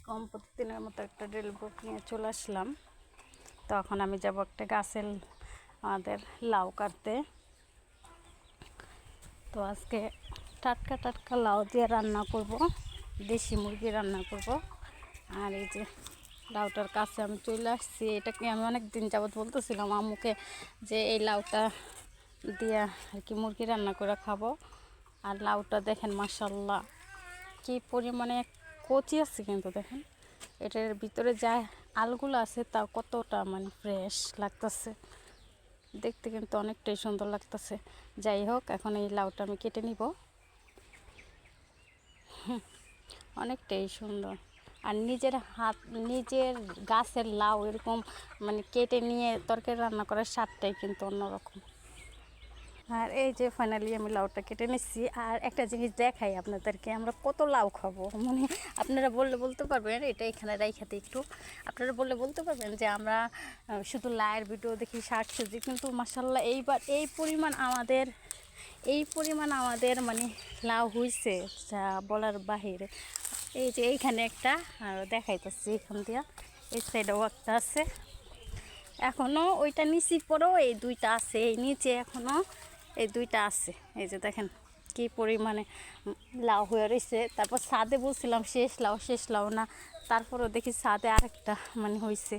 কম প্রতিদিনের মতো একটা ড্রিল বুক নিয়ে চলে আসলাম। তো এখন আমি যাব একটা গাছের আমাদের লাউ কাটতে। তো আজকে টাটকা টাটকা লাউ দিয়ে রান্না করব, দেশি মুরগি রান্না করব। আর এই যে লাউটার কাছে আমি চলে আসছি। এটাকে আমি অনেক দিন যাবত বলতেছিলাম আম্মুকে যে এই লাউটা দিয়ে আর কি মুরগি রান্না করে খাবো। আর লাউটা দেখেন মাশাল্লাহ কি পরিমাণে কচি আছে, কিন্তু দেখেন এটার ভিতরে যা আলগুলো আছে তা কতটা মানে ফ্রেশ লাগতেছে, দেখতে কিন্তু অনেকটাই সুন্দর লাগতেছে। যাই হোক, এখন এই লাউটা আমি কেটে নিব। অনেকটাই সুন্দর। আর নিজের নিজের গাছের লাউ এরকম মানে কেটে নিয়ে তরকারি রান্না করার স্বাদটাই কিন্তু অন্যরকম। আর এই যে ফাইনালি আমি লাউটা কেটে নিচ্ছি। আর একটা জিনিস দেখাই আপনাদেরকে, আমরা কত লাউ খাবো, মানে আপনারা বলতে পারবেন এটা এখানে রাইখাতে একটু, আপনারা বলতে পারবেন যে আমরা শুধু লাউয়ের ভিডিও দেখি, শাকসবজি, কিন্তু মাশাল্লাহ এইবার এই পরিমাণ আমাদের মানে লাউ হয়েছে যা বলার বাহিরে। এই যে এইখানে একটা আর দেখাইতেছি, এখান দিয়া এই সাইডেও একটা আছে, এখনও ওইটা নিচে পরেও এই দুইটা আছে, এই নিচে এখনও এই দুইটা আছে। এই যে দেখেন কি পরিমাণে লাউ হয়ে রয়েছে। তারপর ছাদে বলছিলাম শেষ লাউ না, তারপরেও দেখি ছাদে আরেকটা মানে হয়েছে,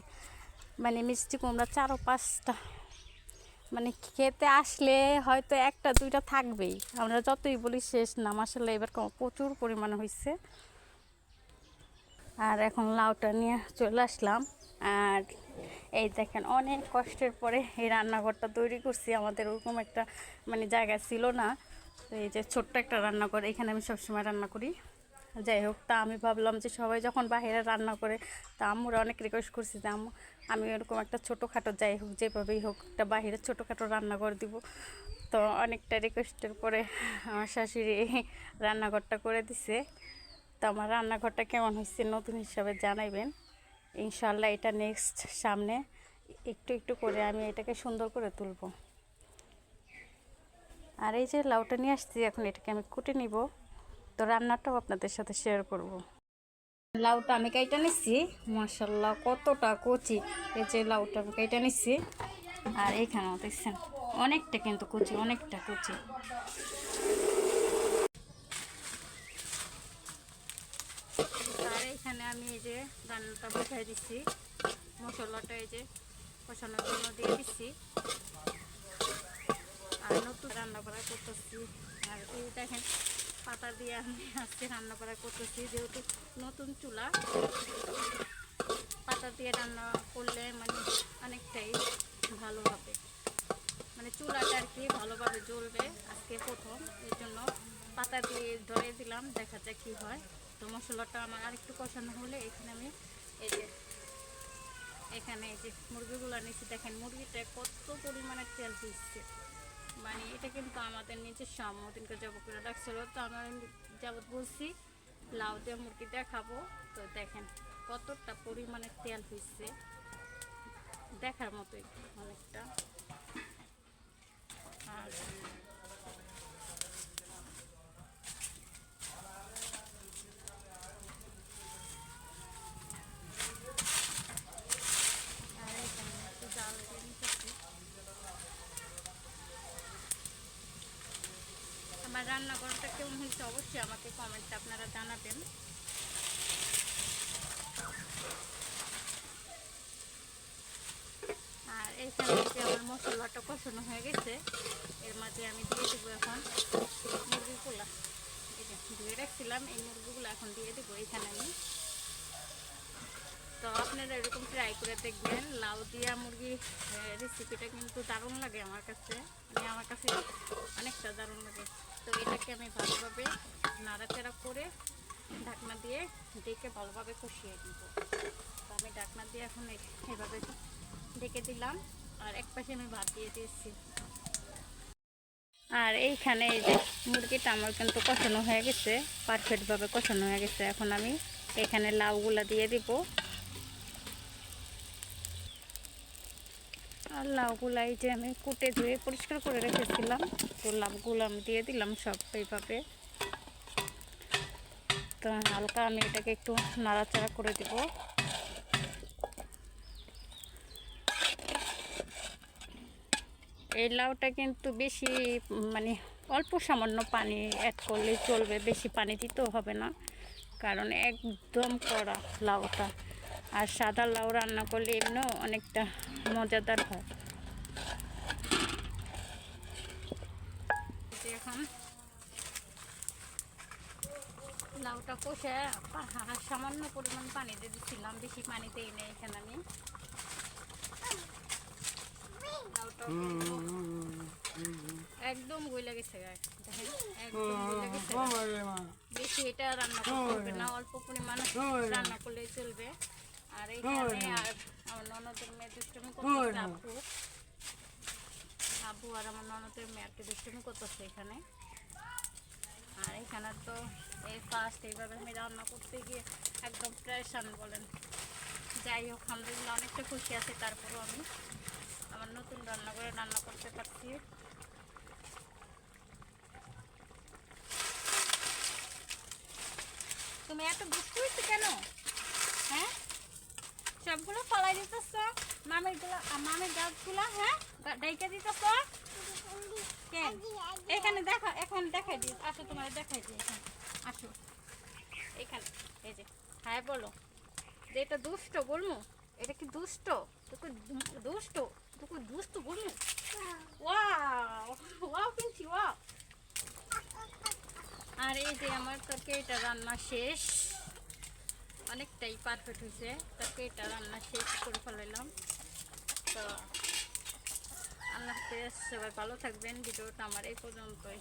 মানে মিষ্টি কুমড়া 4-5টা, মানে খেতে আসলে হয়তো একটা দুইটা থাকবেই, আমরা যতই বলি শেষ না। আসলে এবার প্রচুর পরিমাণে হয়েছে। আর এখন লাউটা নিয়ে চলে আসলাম। আর এই দেখেন অনেক কষ্টের পরে এই রান্নাঘরটা তৈরি করছি। আমাদের ওরকম একটা মানে জায়গা ছিল না, তো এই যে ছোট্ট একটা রান্নাঘর, এখানে আমি সবসময় রান্না করি। যাই হোক, তা আমি ভাবলাম যে সবাই যখন বাইরে রান্না করে, তা আম্মুরা অনেক রিকোয়েস্ট করছি যে আম্মু আমি এরকম একটা ছোটোখাটো, যাই হোক যেভাবেই হোক একটা বাইরে ছোটোখাটো রান্নাঘর দিব। তো অনেকটা রিকোয়েস্টের পরে আমার শাশুড়ি রান্নাঘরটা করে দিছে। তো আমার রান্নাঘরটা কেমন হয়েছে নতুন হিসাবে জানাইবেন ইনশাল্লাহ। এটা নেক্সট সামনে একটু একটু করে আমি এটাকে সুন্দর করে তুলব। আর এই যে লাউটা নিয়ে আসছি, এখন এটাকে আমি কুটে নিব, তো রান্নাটাও আপনাদের সাথে শেয়ার করব। লাউটা আমি কাইটা নিচ্ছি, মাশাল্লাহ কতটা কচি। এই যে লাউটা আমি কাইটা নিচ্ছি, আর এইখানেও দেখছেন অনেকটা কিন্তু কচি, অনেকটা কচি। আর এইখানে আমি এই যে রান্নাটা বসাই দিচ্ছি, মশলাটা এই যে কষানোর জন্য দিয়ে দিচ্ছি। আর নতুন রান্না করা করতেছি। আর এই দেখেন পাতা দিয়ে আমি আজকে রান্না করা করতেছি, যেহেতু নতুন চুলা, পাতা দিয়ে রান্না করলে মানে অনেকটাই ভালো হবে, মানে চুলাটা আর কি ভালোভাবে জ্বলবে। আজকে প্রথম, এই জন্য পাতা দিয়ে ধরে দিলাম, দেখা যাক কী হয়। তো মশলাটা আমার আরেকটু কষানো হলে এখানে আমি এই যে এখানে এই যে মুরগিগুলো নিচ্ছি, দেখেন মুরগিটা কত পরিমাণে তেল দিচ্ছে, মানে এটা কিন্তু আমাদের নিজস্ব আম্মু দিনকে জব করে রাখছিল। তো আমরা যাবত বলছি লাউ দিয়ে মুরগি দিয়ে খাবো, তো দেখেন কতটা পরিমাণে তেল হচ্ছে, দেখার মতোই অনেকটা। আর এখানে একটু জাল দিয়ে নিতেছি। আমার রান্নাঘরটা কেমন হয়েছে অবশ্যই আমাকে কমেন্টে আপনারা জানাবেন। আর এইখানে যে আমার মশলাটা কষানো হয়ে গেছে, এর মাঝে আমি দিয়ে দেবো এখন মুরগিগুলা, এই যে ধুয়ে রাখছিলাম এই মুরগিগুলো এখন দিয়ে দেবো এখানে আমি। তো আপনারা এরকম ট্রাই করে দেখবেন, লাউ দিয়া মুরগি রেসিপিটা কিন্তু দারুণ লাগে আমার কাছে, মানে আমার কাছে অনেকটা দারুণ লাগে। তো এটাকে আমি ভালোভাবে নাড়াচাড়া করে ঢাকনা দিয়ে ডেকে ভালোভাবে কষিয়ে দিব। তো আমি ঢাকনা দিয়ে এখন এভাবে ঢেকে দিলাম, আর এক পাশে আমি ভাত দিয়ে দিয়েছি। আর এইখানে এই যে মুরগিটা আমার কিন্তু কষানো হয়ে গেছে, পারফেক্টভাবে কষানো হয়ে গেছে। এখন আমি এখানে লাউগুলা দিয়ে দিব, আর লাউগুলা এই যে আমি কুটে ধুয়ে পরিষ্কার করে রেখেছিলাম, তো লাউগুলো আমি দিয়ে দিলাম সব এইভাবে। তো হালকা আমি এটাকে একটু নাড়াচাড়া করে দেব। এই লাউটা কিন্তু বেশি মানে অল্প সামান্য পানি অ্যাড করলে চলবে, বেশি পানি দিতেও হবে না, কারণ একদম কড়া লাউটা। আর সাদা লাউ রান্না করলে এমনিও অনেকটা মজাদার হয়। এখন লাউটা কষে সামান্য পরিমাণ পানি দিয়ে দিচ্ছিলাম, বেশি পানি দিই না এখানে আমি। লাউটা একদম গইলা গেছে গায়ে, দেখেন একদম গইলা গেছে। বেশি এটা রান্না করতে হবে না, অল্প পরিমাণ রান্না করলেই চলবে। আর এইখানে আর আমার ননদের মেয়ে দুষ্টুমি করতেছে, আব্বু আর আমার ননদের মেয়ে একটু দুষ্টুমি করতেছে এখানে। আর এখানে তো এই ফার্স্ট এইভাবে আমি রান্না করতে গিয়ে একদম প্রেশান বলেন। যাই হোক, আলহামদুলিল্লাহ অনেকটা খুশি আছি, তারপরেও আমি আমার নতুন রান্না করে রান্না করতে পারছি। তুমি এত দুষ্টু হয়েছো কেন? হ্যাঁ, সবগুলো ফলাই দিতেছ, মামের গাছগুলো, হ্যাঁ ডাইকা দিতেছ কেন? এখানে দেখো, এখানে দেখাই দিই, আসো তোমার দেখাই দিই, এখানে আসো, এখানে এই যে, হ্যাঁ বলো যে এটা দুষ্ট বলমু, এটা কি দুষ্ট? তোকে দুষ্ট, তোকে দুষ্ট বলমু? ওয়াও ওয়াও কিনছি, ওয়াও। আর এই যে আমার তরকারিটা রান্না শেষ, অনেকটাই পারফেক্ট হয়েছে, তরকারিটা রান্না শেষ করে ফেলাইলাম। তো আল্লাহ হাফেজ, সবাই ভালো থাকবেন। ভিডিওটা আমার এই পর্যন্তই।